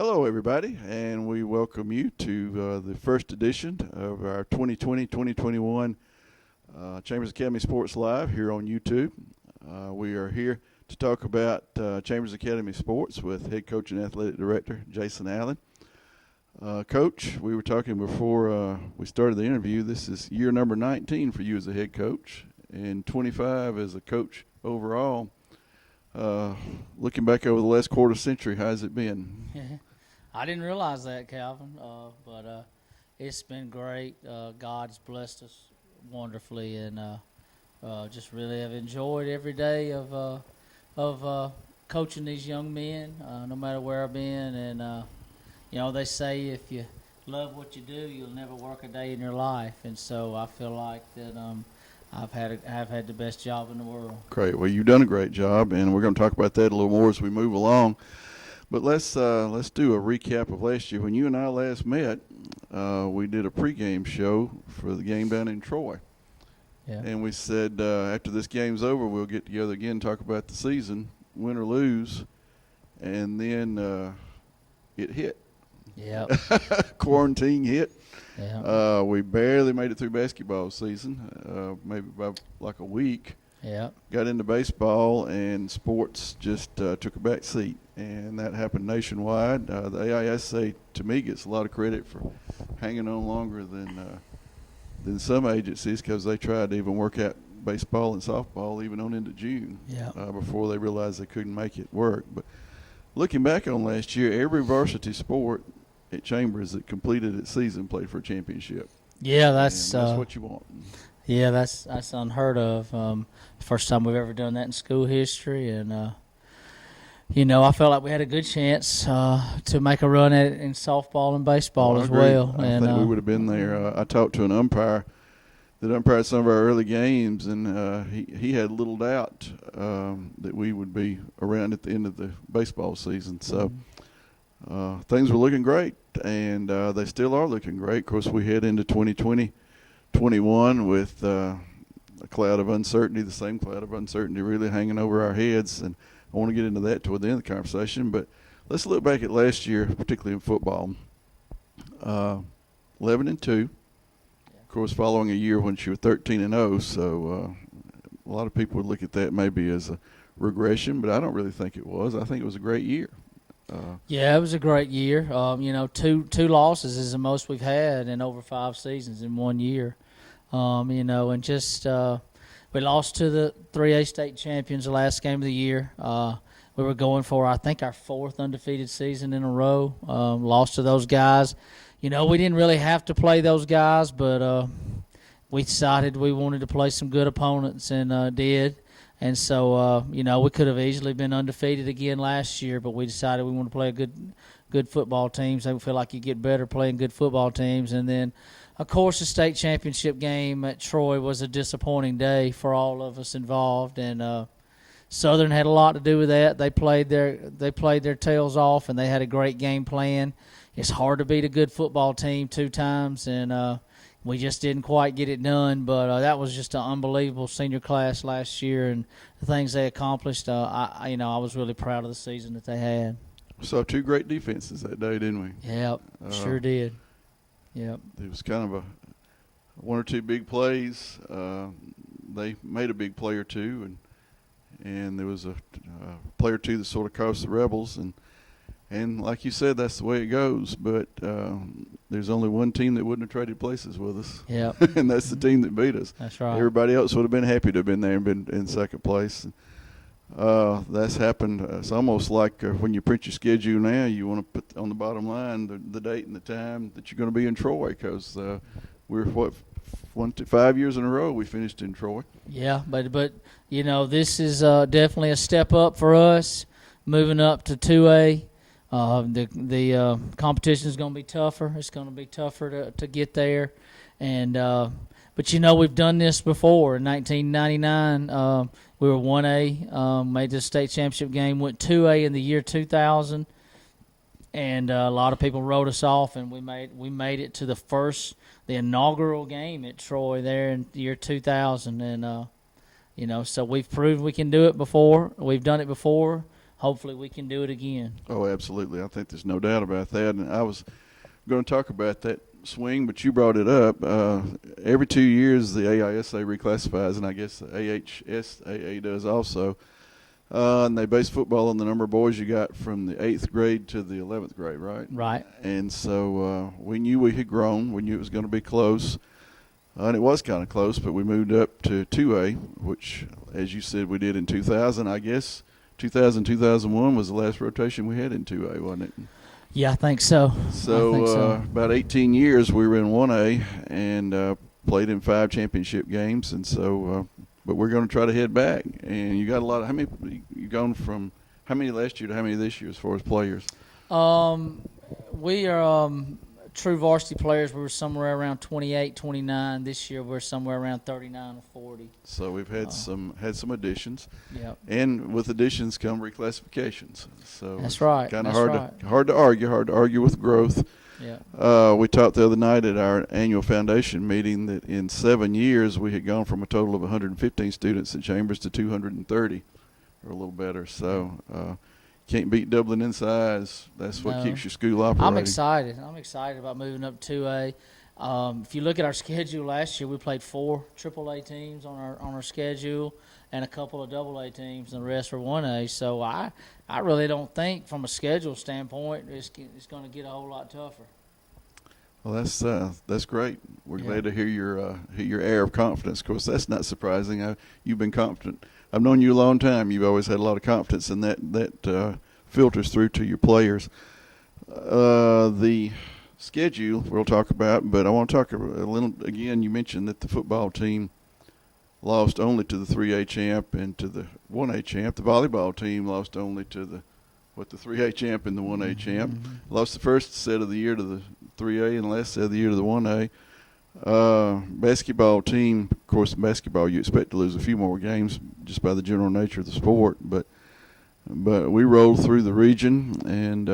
Hello, everybody, and we welcome you to the first edition of our 2020-2021 Chambers Academy Sports Live here on YouTube. We are here to talk about Chambers Academy Sports with head coach and athletic director Jason Allen. Coach, we were talking before we started the interview. This is year number 19 for you as a head coach and 25 as a coach overall. Looking back over the last quarter century, how's it been? I didn't realize that, Calvin, but it's been great. God's blessed us wonderfully, and just really have enjoyed every day of coaching these young men, no matter where I've been. And they say if you love what you do, you'll never work a day in your life. And so I feel like that I've had the best job in the world. Great. Well, you've done a great job, and we're going to talk about that a little more as we move along. But let's do a recap of last year. When you and I last met, we did a pregame show for the game down in Troy. Yeah. And we said after this game's over, we'll get together again and talk about the season, win or lose. And then it hit. Yeah. Quarantine hit. Yeah. We barely made it through basketball season, maybe by like a week. Yeah. Got into baseball, and sports just took a back seat, and that happened nationwide. The AISA, to me, gets a lot of credit for hanging on longer than some agencies, because they tried to even work out baseball and softball even on into June before they realized they couldn't make it work. But looking back on last year, every varsity sport at Chambers that completed its season played for a championship. Yeah, that's what you want. Yeah, that's unheard of. First time we've ever done that in school history, and I felt like we had a good chance to make a run at it in softball and baseball as well. I think we would have been there. I talked to an umpire that umpired some of our early games, and he had little doubt that we would be around at the end of the baseball season. So things were looking great, and they still are looking great. Of course, we head into 2020-21 with a cloud of uncertainty, the same cloud of uncertainty really hanging over our heads, and I want to get into that toward the end of the conversation. But let's look back at last year, particularly in football. 11-2, of course, following a year when you were 13-0. So a lot of people would look at that maybe as a regression, but I don't really think it was. I think it was a great year. Yeah, it was a great year. Two losses is the most we've had in over 5 seasons in 1 year. And just we lost to the 3A state champions the last game of the year. We were going for, I think, our 4th undefeated season in a row. Lost to those guys. We didn't really have to play those guys, but we decided we wanted to play some good opponents and did. And so, we could have easily been undefeated again last year, but we decided we want to play a good football teams. I feel like you get better playing good football teams. And then, of course, the state championship game at Troy was a disappointing day for all of us involved. And Southern had a lot to do with that. They played their tails off, and they had a great game plan. It's hard to beat a good football team 2 times, and we just didn't quite get it done, but that was just an unbelievable senior class last year, and the things they accomplished. I was really proud of the season that they had. So 2 great defenses that day, didn't we? Yep, sure did. Yep. It was kind of a 1 or 2 big plays. They made a big play or two, and there was a play or two that sort of cost the Rebels, and like you said, that's the way it goes. But there's only one team that wouldn't have traded places with us. Yep. And that's the team that beat us. That's right. Everybody else would have been happy to have been there and been in second place. That's happened. It's almost like when you print your schedule now, you want to put on the bottom line the date and the time that you're going to be in Troy, because we're 5 years in a row we finished in Troy. Yeah, but this is definitely a step up for us, moving up to 2A. The competition is going to be tougher. It's going to be tougher to get there, and but we've done this before. In 1999, we were 1A, made the state championship game, went 2A in the year 2000, and a lot of people wrote us off, and we made it to the inaugural game at Troy there in the year 2000, and so we've proved we can do it before. We've done it before. hopefully we can do it again. Oh, absolutely. I think there's no doubt about that. And I was going to talk about that swing, but you brought it up. Every 2 years, the AISA reclassifies, and I guess the AHSAA does also. And they base football on the number of boys you got from the 8th grade to the 11th grade, right? Right. And so we knew we had grown. We knew it was going to be close. And it was kind of close, but we moved up to 2A, which, as you said, we did in 2000. I guess 2000, 2001 was the last rotation we had in 2A, wasn't it? Yeah, I think so. So, about 18 years we were in 1A and played in 5 championship games. And so, but we're going to try to head back. And you got a lot of, how many, you gone from how many last year to how many this year as far as players? We are true varsity players. We were somewhere around 28, 29. This year we're somewhere around 39 or 40. So we've had some additions. Yep. And with additions come reclassifications. So That's right. Kind of That's hard to argue with growth. Yeah. We talked the other night at our annual foundation meeting that in 7 years we had gone from a total of 115 students at Chambers to 230 or a little better. So can't beat doubling in size. That's what keeps your school operating. I'm excited. I'm excited about moving up to 2A. If you look at our schedule last year, we played 4 AAA teams on our schedule and a couple of AA teams, and the rest were 1A. So I really don't think from a schedule standpoint it's going to get a whole lot tougher. Well, that's great. We're glad to hear your air of confidence. Of course, that's not surprising. You've been confident. I've known you a long time. You've always had a lot of confidence, and that filters through to your players. The schedule we'll talk about, but I want to talk a little again. You mentioned that the football team lost only to the 3A champ and to the 1A champ. The volleyball team lost only to the 3A champ and the 1A champ. Mm-hmm. Lost the first set of the year to the 3A and the last set of the year to the 1A. Basketball team, of course, in basketball you expect to lose a few more games just by the general nature of the sport, but we rolled through the region and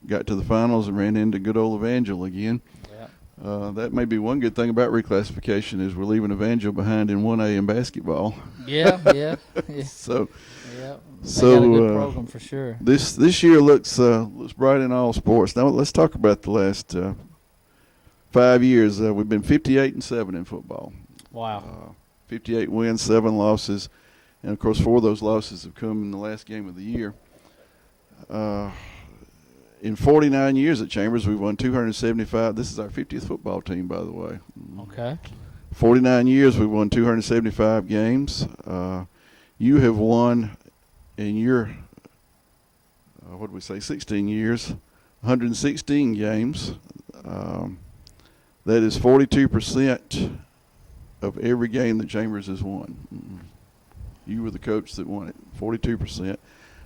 got to the finals and ran into good old Evangel again. Yeah. That may be one good thing about reclassification is we're leaving Evangel behind in 1A in basketball. Yeah. So yeah. So they got a good program for sure. This year looks bright in all sports. Now let's talk about the last 5 years. We've been 58-7 in football. Wow. 58 wins, 7 losses, and of course 4 of those losses have come in the last game of the year. In 49 years at Chambers, we've won 275. This is our 50th football team, by the way. Okay. 49 years, we've won 275 games. You have won in your, 16 years, 116 games. That is 42% of every game that Chambers has won. You were the coach that won it, 42%.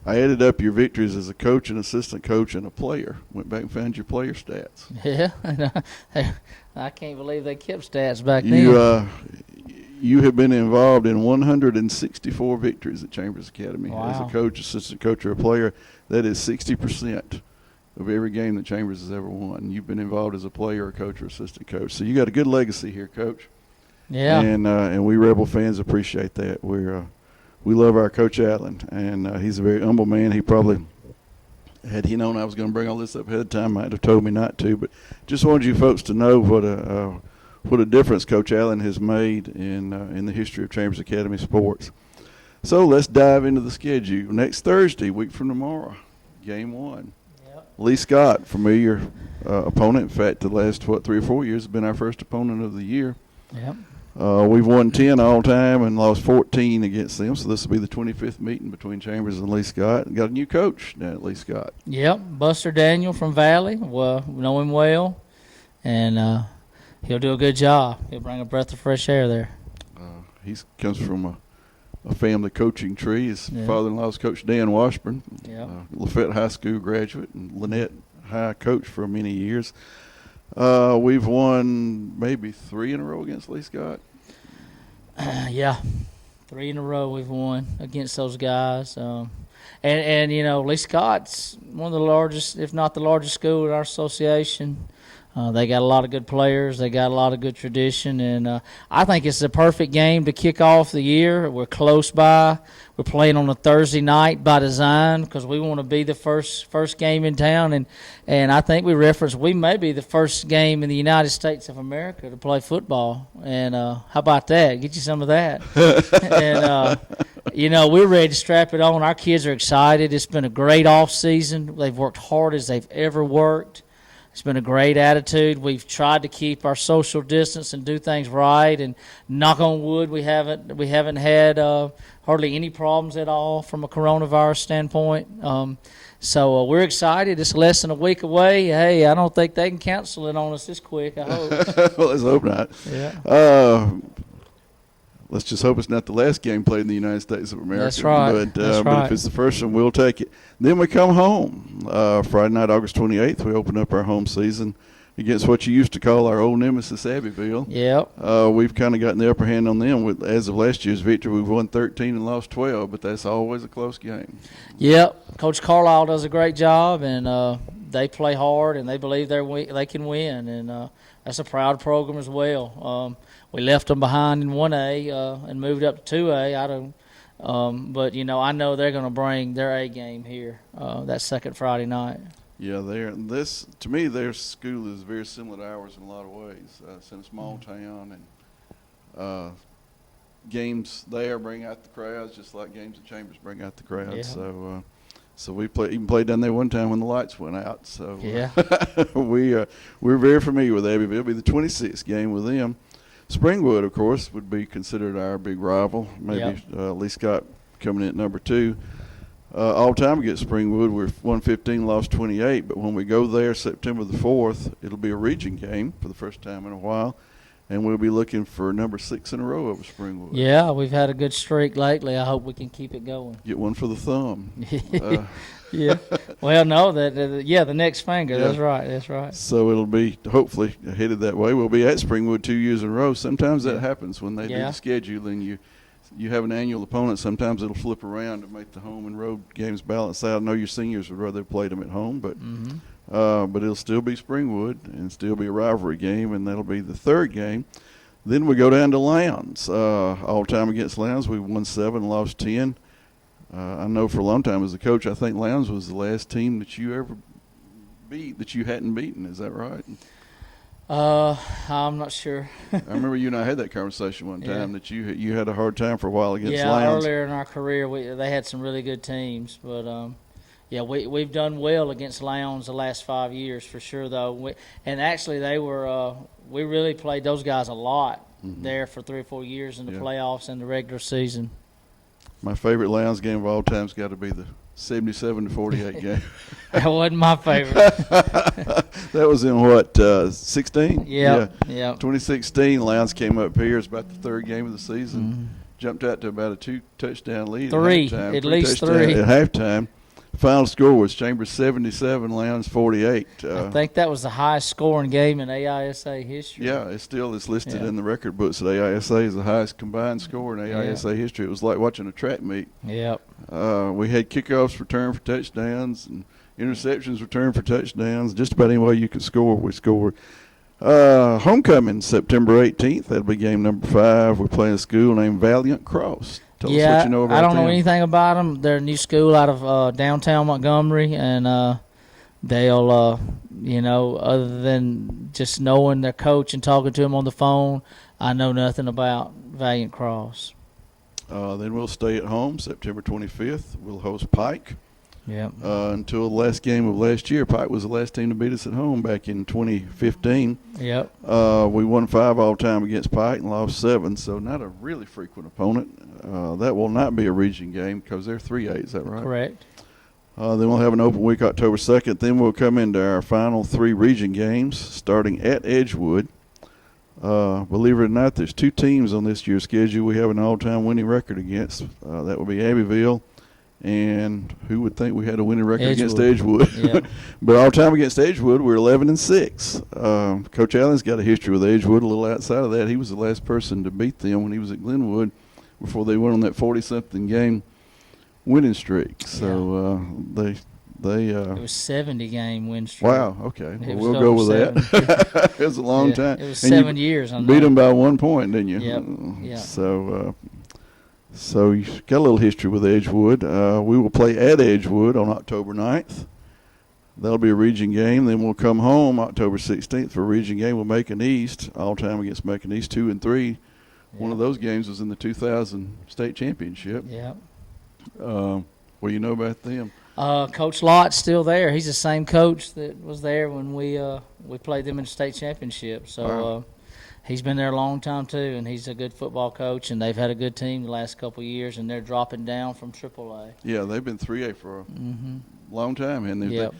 I added up your victories as a coach, an assistant coach, and a player. Went back and found your player stats. Yeah. I can't believe they kept stats back then. You have been involved in 164 victories at Chambers Academy. Wow. As a coach, assistant coach, or a player. That is 60% of every game that Chambers has ever won. You've been involved as a player, a coach, or assistant coach. So you got a good legacy here, Coach. Yeah. And we Rebel fans appreciate that. We love our Coach Allen, and he's a very humble man. He probably, had he known I was going to bring all this up ahead of time, might have told me not to. But just wanted you folks to know what a difference Coach Allen has made in the history of Chambers Academy sports. So let's dive into the schedule. Next Thursday, week from tomorrow, game 1. Yep. Lee Scott, familiar opponent. In fact, the last 3 or 4 years has been our first opponent of the year. Yep. We've won 10 all time and lost 14 against them. So this will be the 25th meeting between Chambers and Lee Scott. Got a new coach now at Lee Scott. Yep. Buster Daniel from Valley. Well, we know him well, and he'll do a good job. He'll bring a breath of fresh air there. He comes from a family coaching tree. His father-in-law's Coach Dan Washburn, Lafayette High School graduate and Lynette High coach for many years. We've won maybe 3 in a row against Lee Scott. Yeah, 3 in a row we've won against those guys. And you know, Lee Scott's one of the largest, if not the largest school in our association. They got a lot of good players. They got a lot of good tradition, and I think it's the perfect game to kick off the year. We're close by. We're playing on a Thursday night by design because we want to be the first game in town, and I think we may be the first game in the United States of America to play football. And how about that? Get you some of that. And we're ready to strap it on. Our kids are excited. It's been a great off season. They've worked hard as they've ever worked. It's been a great attitude. We've tried to keep our social distance and do things right. And knock on wood, we haven't had hardly any problems at all from a coronavirus standpoint. So we're excited. It's less than a week away. Hey, I don't think they can cancel it on us this quick. I hope. Well, let's hope not. Yeah. Let's just hope it's not the last game played in the United States of America. That's right. But if it's the first one, we'll take it. Then we come home. Friday night, August 28th, we open up our home season against what you used to call our old nemesis, Abbeville. Yep. We've kind of gotten the upper hand on them. As of last year's victory, we've won 13 and lost 12, but that's always a close game. Yep. Coach Carlisle does a great job, and they play hard, and they believe they can win, and that's a proud program as well. We left them behind in 1A and moved up to 2A. But I know they're going to bring their A game here that second Friday night. Yeah, to me, their school is very similar to ours in a lot of ways. It's in a small town, and games there bring out the crowds, just like games at Chambers bring out the crowds. Yeah. So we even played down there one time when the lights went out. So yeah, we're very familiar with Abbeville. It'll be the 26th game with them. Springwood, of course, would be considered our big rival. Maybe Lee Scott coming in at number 2. All time against Springwood, we're 115, lost 28. But when we go there September the 4th, it'll be a region game for the first time in a while. And we'll be looking for number 6 in a row over Springwood. Yeah, we've had a good streak lately. I hope we can keep it going. Get one for the thumb. Yeah. Well, no, the next finger. Yeah. That's right. So it'll be hopefully headed that way. We'll be at Springwood 2 years in a row. Sometimes that happens when they do the schedule and you have an annual opponent. Sometimes it'll flip around to make the home and road games balance out. I know your seniors would rather play them at home, but it'll still be Springwood and still be a rivalry game, and that'll be the third game. Then we go down to Lowndes. All time against Lowndes, we won 7, lost 10. I know for a long time as a coach, I think Lowndes was the last team that you ever beat that you hadn't beaten. Is that right? I'm not sure. I remember you and I had that conversation one time that you had a hard time for a while against Lowndes. Yeah, earlier in our career, they had some really good teams, but we've done well against Lowndes the last 5 years for sure, though. And actually, we really played those guys a lot there for 3 or 4 years in the playoffs and the regular season. My favorite Lowndes game of all time's got to be the 77-48 game. That wasn't my favorite. That was in what, 16? Yeah. 2016, Lowndes came up here. It's about the third game of the season. Jumped out to about a 2-touchdown lead. At least three. At halftime. Final score was Chambers 77, Lowndes 48. I think that was the highest scoring game in AISA history. Yeah, it's listed in the record books that AISA is the highest combined score in AISA history. It was like watching a track meet. Yep. We had kickoffs returned for touchdowns and interceptions returned for touchdowns. Just about any way you could score, we scored. Homecoming, September 18th. That'll be game number 5. We're playing a school named Valiant Cross. Tell us what you know about I don't them. know anything about them. They're a new school out of downtown Montgomery, and they'll, other than just knowing their coach and talking to him on the phone, I know nothing about Valiant Cross. Then we'll stay at home September 25th. We'll host Pike. Yep. Until the last game of last year, Pike was the last team to beat us at home back in 2015. Yep. We won 5 all time against Pike and lost 7, so not a really frequent opponent. That will not be a region game because they're 3A. Is that right? Correct. Then we'll have an open week October 2nd. Then we'll come into our final 3 region games starting at Edgewood. Believe it or not, there's 2 teams on this year's schedule we have an all-time winning record against. That would be Abbeville. And who would think we had a winning record against Edgewood? Yeah. But all time against Edgewood, we're 11-6. Coach Allen's got a history with Edgewood. A little outside of that, he was the last person to beat them when he was at Glenwood before they went on that 40-something game winning streak. So They It was 70-game win streak. wow. Okay, It well, was we'll go over with that. It was a long Yeah, time. It was And you 7 years. I beat know. them by 1 point, didn't you? Yep, yep. So you got a little history with Edgewood. We will play at Edgewood on October 9th. That'll be a region game. Then we'll come home October 16th for a region game with Macon East. All time against Macon East, 2 and 3. One of those games was in the 2000 state championship. Yeah. What do you know about them? Coach Lott's still there. He's the same coach that was there when we played them in the state championship. So Wow. he's been there a long time too, and he's a good football coach. And they've had a good team the last couple of years, and they're dropping down from AAA. Yeah, they've been 3A for a Mm-hmm. long time, and Yep.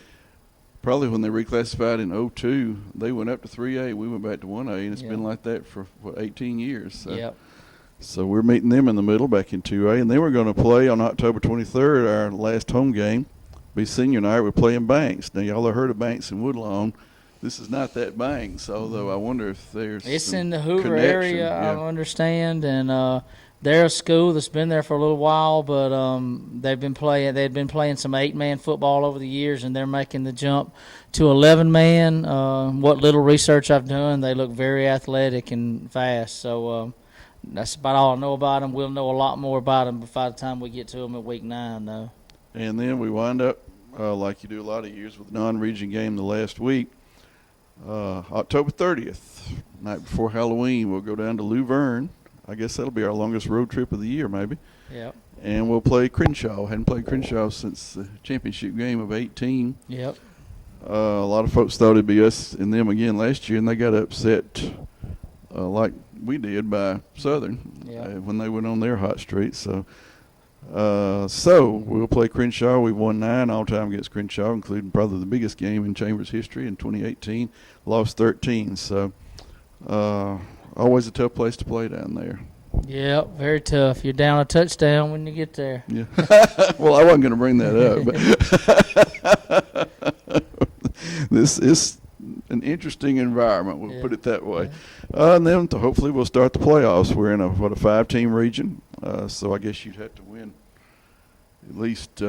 probably when they reclassified in 02, they went up to 3A. We went back to 1A, and it's Yeah. been like that for 18 years. So. Yep. So we're meeting them in the middle back in 2A, and then we're going to play on October 23rd, our last home game. Be senior night. We're playing Banks. Now, y'all have heard of Banks and Woodlawn. This is not that Banks, although I wonder if there's It's some in the Hoover connection. area, Yeah. I understand, and they're a school that's been there for a little while, but they'd been playing some 8-man football over the years, and they're making the jump to 11-man. What little research I've done, they look very athletic and fast. So that's about all I know about them. We'll know a lot more about them by the time we get to them at week 9, though. And then we wind up, like you do a lot of years, with a non-region game the last week. October 30th, night before Halloween, we'll go down to Luverne. I guess that'll be our longest road trip of the year, maybe. Yep. And we'll play Crenshaw. Hadn't played Crenshaw since the championship game of 18. Yep. A lot of folks thought it'd be us and them again last year, and they got upset like we did by Southern when they went on their hot streak. So we'll play Crenshaw. We've won 9 all time against Crenshaw, including probably the biggest game in Chambers history in 2018. Lost 13. So always a tough place to play down there. Yep, very tough. You're down a touchdown when you get there. Yeah. Well, I wasn't going to bring that up, but this is an interesting environment. We'll put it that way. And then hopefully we'll start the playoffs. We're in a 5-team region, so I guess you'd have to win at least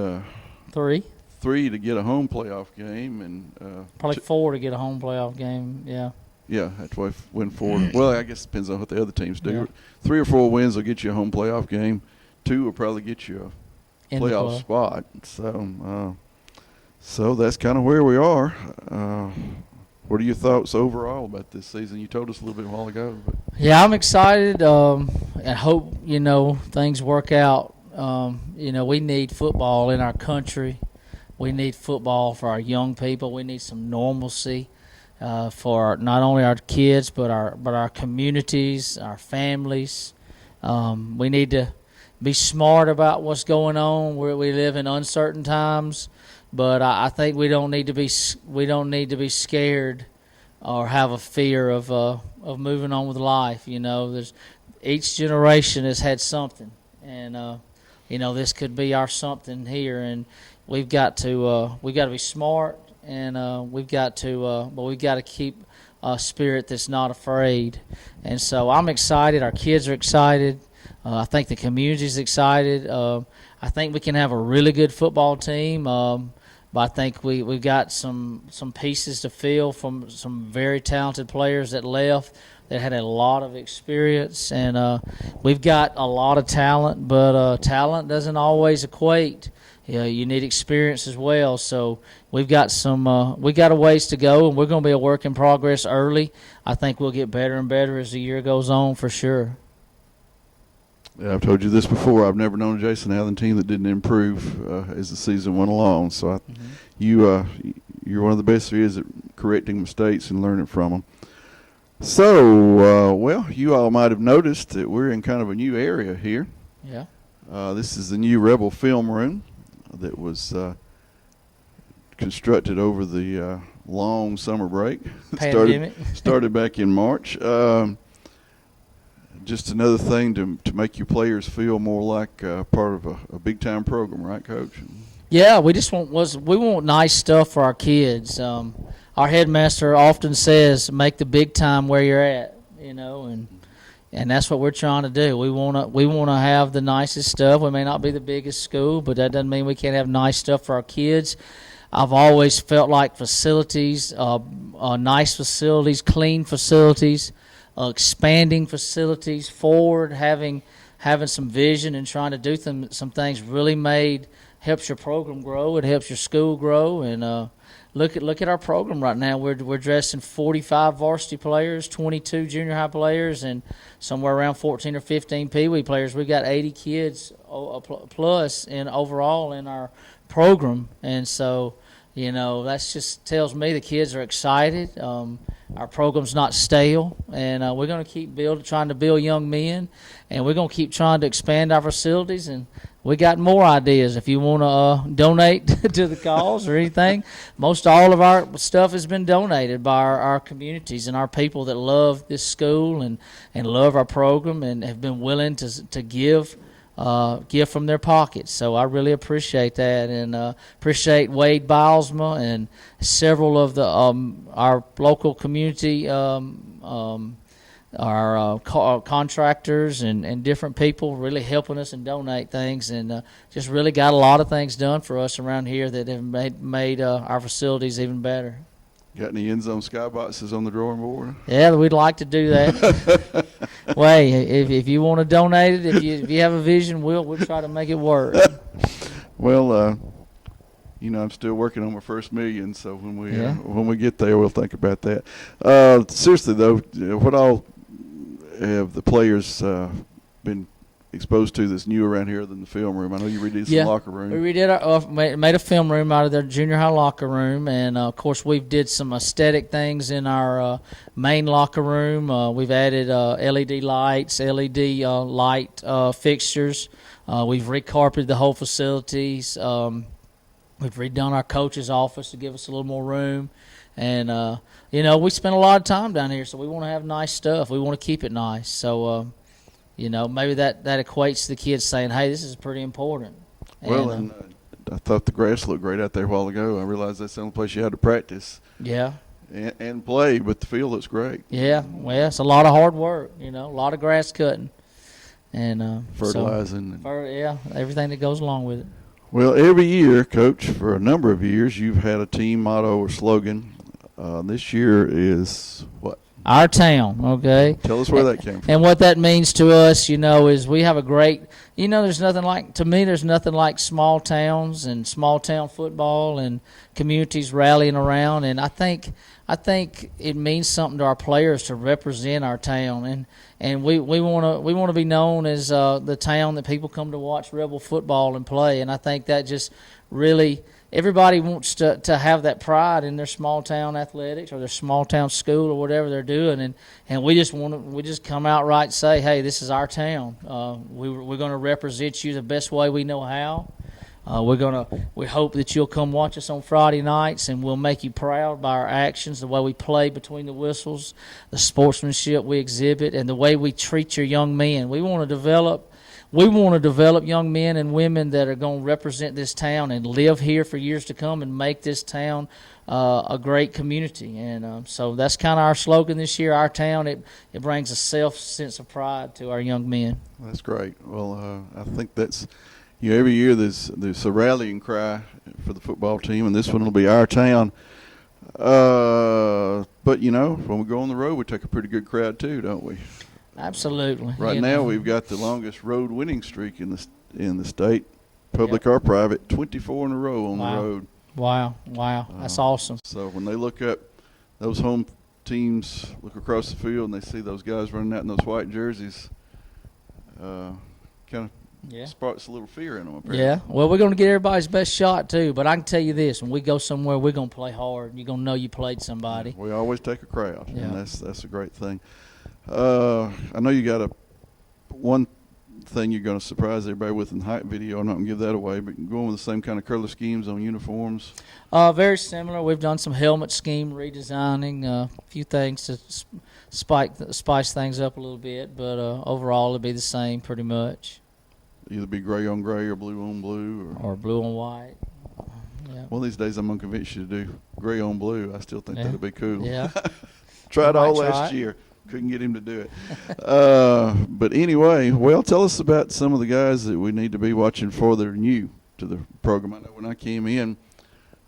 3. 3 to get a home playoff game, and Probably 4 to get a home playoff game. Yeah. Yeah, that's why win 4. Well, I guess it depends on what the other teams do. Yeah. 3 or 4 wins will get you a home playoff game. 2 will probably get you a In the playoff play. spot. So that's kind of where we are. What are your thoughts overall about this season? You told us a little bit a while ago. But. Yeah, I'm excited and hope, things work out. We need football in our country. We need football for our young people. We need some normalcy for not only our kids but our communities, our families. We need to be smart about what's going on. We live in uncertain times, but I think we don't need to be scared or have a fear of moving on with life. There's each generation has had something, and this could be our something here, and we've got to be smart, and we've got to keep a spirit that's not afraid. And so I'm excited. Our kids are excited. I think the community's excited. I think we can have a really good football team. But I think we've got some pieces to fill from some very talented players that left that had a lot of experience. And we've got a lot of talent, but talent doesn't always equate. You need experience as well. So we've got a ways to go, and we're going to be a work in progress early. I think we'll get better and better as the year goes on for sure. Yeah, I've told you this before. I've never known a Jason Allen team that didn't improve as the season went along. So you're one of the best there is at correcting mistakes and learning from them. So, you all might have noticed that we're in kind of a new area here. Yeah. This is the new Rebel Film Room that was constructed over the long summer break. Pandemic. started back in March. Just another thing to make your players feel more like part of a big-time program, right, Coach? Yeah, we want nice stuff for our kids. Our headmaster often says, "Make the big time where you're at," and that's what we're trying to do. We want to have the nicest stuff. We may not be the biggest school, but that doesn't mean we can't have nice stuff for our kids. I've always felt like facilities, nice facilities, clean facilities, expanding facilities, forward, having some vision and trying to do some things really helps your program grow. It helps your school grow. And look at our program right now. We're dressing 45 varsity players, 22 junior high players, and somewhere around 14 or 15 Pee Wee players. We got 80 kids plus in overall in our program, and so that just tells me the kids are excited. Our program's not stale, and we're going to keep trying to build young men, and we're going to keep trying to expand our facilities. And we got more ideas if you want to donate to the cause or anything. Most all of our stuff has been donated by our communities and our people that love this school and love our program and have been willing to give from their pockets. So I really appreciate that, and appreciate Wade Bilesma and several of the our local community, our contractors and different people really helping us and donate things, and just really got a lot of things done for us around here that have made our facilities even better. Got any end zone skyboxes on the drawing board? Yeah, we'd like to do that. Wait, if you want to donate it, if you have a vision, we'll try to make it work. Well, I'm still working on my first million, so when we get there, we'll think about that. Seriously though, what all have the players been exposed to that's new around here than the film room? I know you redid some locker room. We redid made a film room out of their junior high locker room, and of course we've did some aesthetic things in our main locker room. We've added LED lights, LED light fixtures. We've recarpeted the whole facilities. We've redone our coach's office to give us a little more room, and we spend a lot of time down here, so we want to have nice stuff. We want to keep it nice, so. Maybe that equates to the kids saying, hey, this is pretty important. And I thought the grass looked great out there a while ago. I realized that's the only place you had to practice. Yeah. And play, but the field looks great. Yeah. Well, it's a lot of hard work, a lot of grass cutting. And fertilizing. Everything that goes along with it. Well, every year, Coach, for a number of years, you've had a team motto or slogan. This year is what? Our town, okay? Tell us where that came from. And what that means to us, is we have a great, there's nothing like small towns and small town football and communities rallying around. And I think it means something to our players to represent our town. And we want to be known as the town that people come to watch Rebel football and play. And I think that just really – everybody wants to have that pride in their small town athletics or their small town school or whatever they're doing, and we just come out right and say, hey, this is our town. We're going to represent you the best way we know how. We hope that you'll come watch us on Friday nights, and we'll make you proud by our actions, the way we play between the whistles, the sportsmanship we exhibit, and the way we treat your young men. We want to develop young men and women that are going to represent this town and live here for years to come and make this town a great community. And so that's kind of our slogan this year, our town. It brings a sense of pride to our young men. That's great. Well, I think that's every year there's a rallying cry for the football team, and this one will be our town. But, when we go on the road, we take a pretty good crowd too, don't we? Absolutely. Right now, we've got the longest road winning streak in the state, public or private, 24 in a row on the road. Wow, that's awesome. So when they look up, those home teams look across the field and they see those guys running out in those white jerseys, kind of sparks a little fear in them. Apparently. Yeah. Well, we're going to get everybody's best shot too. But I can tell you this: when we go somewhere, we're going to play hard. You're going to know you played somebody. We always take a crowd, and that's a great thing. I know you got one thing you're going to surprise everybody with in the hype video. I'm not going to give that away, but going with the same kind of color schemes on uniforms. Very similar. We've done some helmet scheme redesigning, a few things to spice things up a little bit, but overall it'll be the same pretty much. Either be gray on gray or blue on blue. Or blue on white. Yeah. One of these days I'm going to convince you to do gray on blue. I still think that'd be cool. Yeah. Tried all last year. Couldn't get him to do it. But anyway, tell us about some of the guys that we need to be watching for that are new to the program. I know when I came in,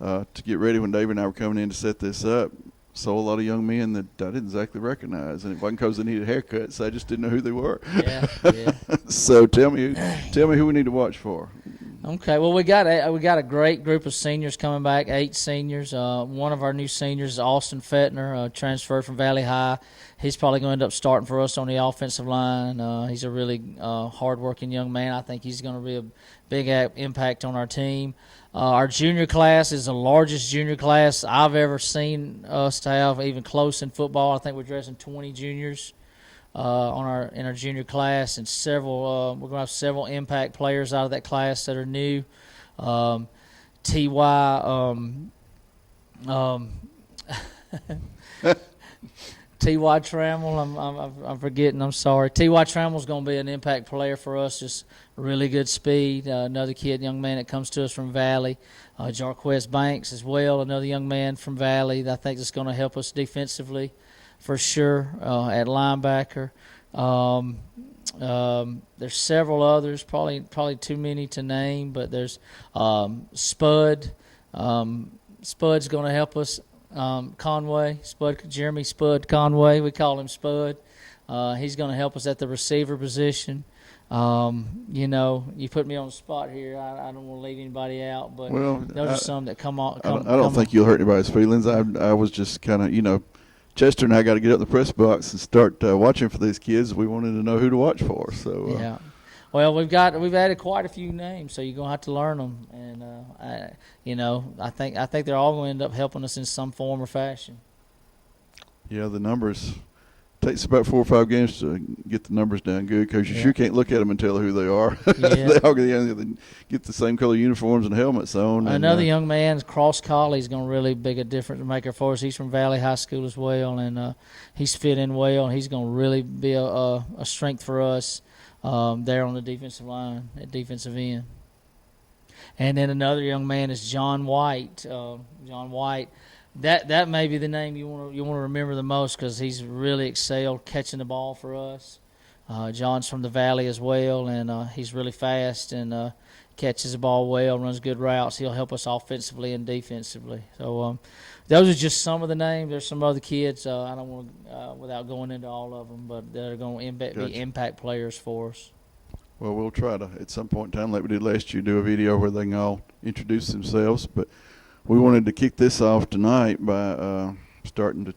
to get ready when David and I were coming in to set this up. Saw a lot of young men that I didn't exactly recognize, and it wasn't because they needed haircuts. I just didn't know who they were. Yeah, yeah. So tell me who we need to watch for. Okay, well we got a great group of seniors coming back, 8 seniors. One of our new seniors is Austin Fettner, transferred from Valley High. He's probably going to end up starting for us on the offensive line. He's a really hard-working young man. I think he's going to be a big impact on our team. Our junior class is the largest junior class I've ever seen us to have, even close in football. I think we're dressing 20 juniors in our junior class, and we're going to have several impact players out of that class that are new. T.Y. Trammell, I'm forgetting. I'm sorry. T.Y. Trammell's going to be an impact player for us. Just really good speed. Another young man that comes to us from Valley. Jarquez Banks as well, another young man from Valley that I think is going to help us defensively for sure at linebacker. There's several others, probably too many to name, but there's Spud. Spud's going to help us. Jeremy Spud Conway, we call him Spud. He's going to help us at the receiver position. You put me on the spot here. I don't want to leave anybody out, but those are some that come on. I don't think you'll hurt anybody's feelings. I was just kind of, Chester and I got to get up in the press box and start watching for these kids. We wanted to know who to watch for. So yeah. Well, we've added quite a few names, so you're gonna have to learn them, and I think they're all going to end up helping us in some form or fashion. Yeah, the numbers takes about 4 or 5 games to get the numbers down good, because you sure can't look at them and tell who they are. Yeah. They all get the same color uniforms and helmets on. Another young man, Cross Collie, is going to really be a difference maker for us. He's from Valley High School as well, and he's fit in well, and he's going to really be a strength for us. There on the defensive line, at defensive end. And then another young man is John White. John White, that may be the name you want to remember the most, because he's really excelled catching the ball for us. John's from the Valley as well, and he's really fast and catches the ball well, runs good routes. He'll help us offensively and defensively. So those are just some of the names. There's some other kids. I don't want to, without going into all of them, but they're going to be impact players for us. Well, we'll try to, at some point in time, like we did last year, do a video where they can all introduce themselves. But we wanted to kick this off tonight by starting to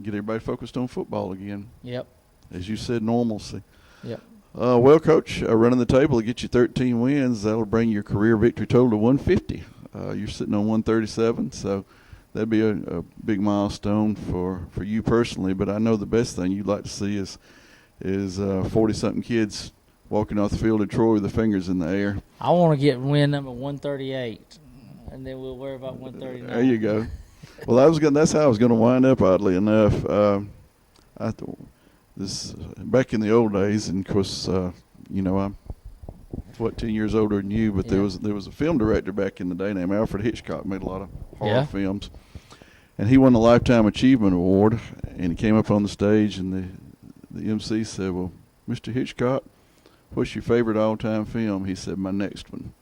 get everybody focused on football again. Yep. As you said, normalcy. Yep. Well, Coach, running the table to get you 13 wins, that'll bring your career victory total to 150. You're sitting on 137, so that'd be a big milestone for you personally. But I know the best thing you'd like to see is 40-something kids walking off the field at Troy with their fingers in the air. I want to get win number 138, and then we'll worry about 139. There you go. Well, that's how I was going to wind up, oddly enough. I thought this back in the old days, and of course, I'm 10 years older than you, but there was a film director back in the day named Alfred Hitchcock, made a lot of horror films, and he won the Lifetime Achievement Award, and he came up on the stage, and the MC said, "Well, Mr. Hitchcock, what's your favorite all-time film?" He said, "My next one."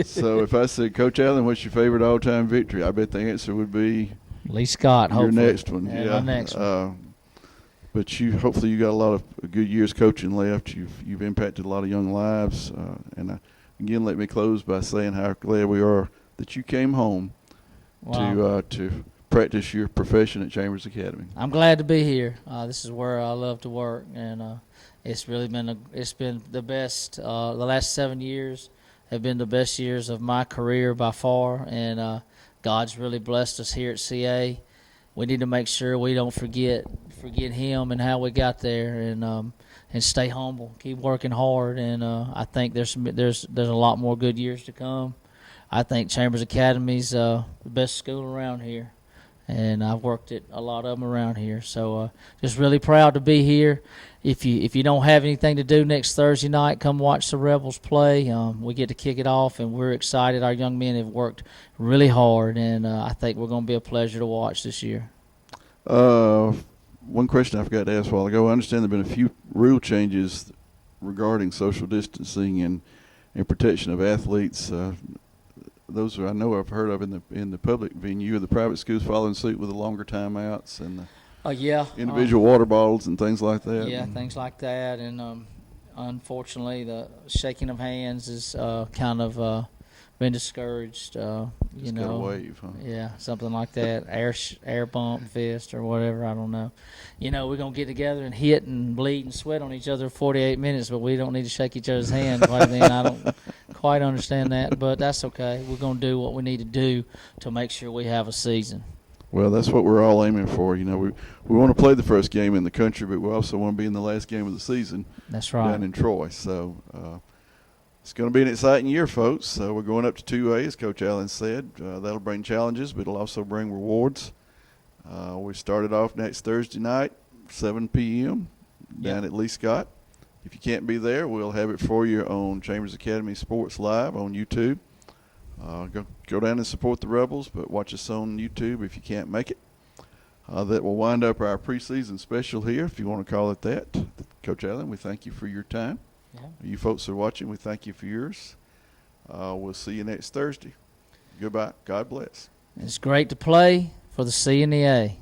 So if I said, "Coach Allen, what's your favorite all-time victory?" I bet the answer would be Lee Scott. Your hopefully. next one. Yeah, my next one. But hopefully you got a lot of good years coaching left. You've impacted a lot of young lives. And again, let me close by saying how glad we are that you came home to practice your profession at Chambers Academy. I'm glad to be here. This is where I love to work, and it's really been the best. The last 7 years have been the best years of my career by far, and God's really blessed us here at CA. We need to make sure we don't forget Him and how we got there, and stay humble, keep working hard, and I think there's a lot more good years to come. I think Chambers Academy's the best school around here, and I've worked at a lot of them around here. So just really proud to be here. If you don't have anything to do next Thursday night, come watch the Rebels play. We get to kick it off, and we're excited. Our young men have worked really hard, and I think we're going to be a pleasure to watch this year. One question I forgot to ask a while ago. I understand there have been a few rule changes regarding social distancing and protection of athletes. those are I know I've heard of in the public venue. Are the private schools following suit with the longer timeouts and the Yeah. individual water bottles and things like that? Yeah, things like that, and unfortunately, the shaking of hands is kind of been discouraged. You Just got a know, wave, huh? yeah, something like that, air bump fist or whatever. I don't know. You know, we're gonna get together and hit and bleed and sweat on each other for 48 minutes, but we don't need to shake each other's hand. Quite then, I don't quite understand that, but that's okay. We're gonna do what we need to do to make sure we have a season. Well, that's what we're all aiming for. You know, we want to play the first game in the country, but we also want to be in the last game of the season. That's right. Down in Troy. So it's going to be an exciting year, folks. So we're going up to 2A, as Coach Allen said. That'll bring challenges, but it'll also bring rewards. We started off next Thursday night, 7 p.m. down at Lee Scott. If you can't be there, we'll have it for you on Chambers Academy Sports Live on YouTube. Go down and support the Rebels, but watch us on YouTube if you can't make it. That will wind up our preseason special here, if you want to call it that. Coach Allen, we thank you for your time. Yeah. You folks are watching, we thank you for yours. We'll see you next Thursday. Goodbye. God bless. It's great to play for the C and the A.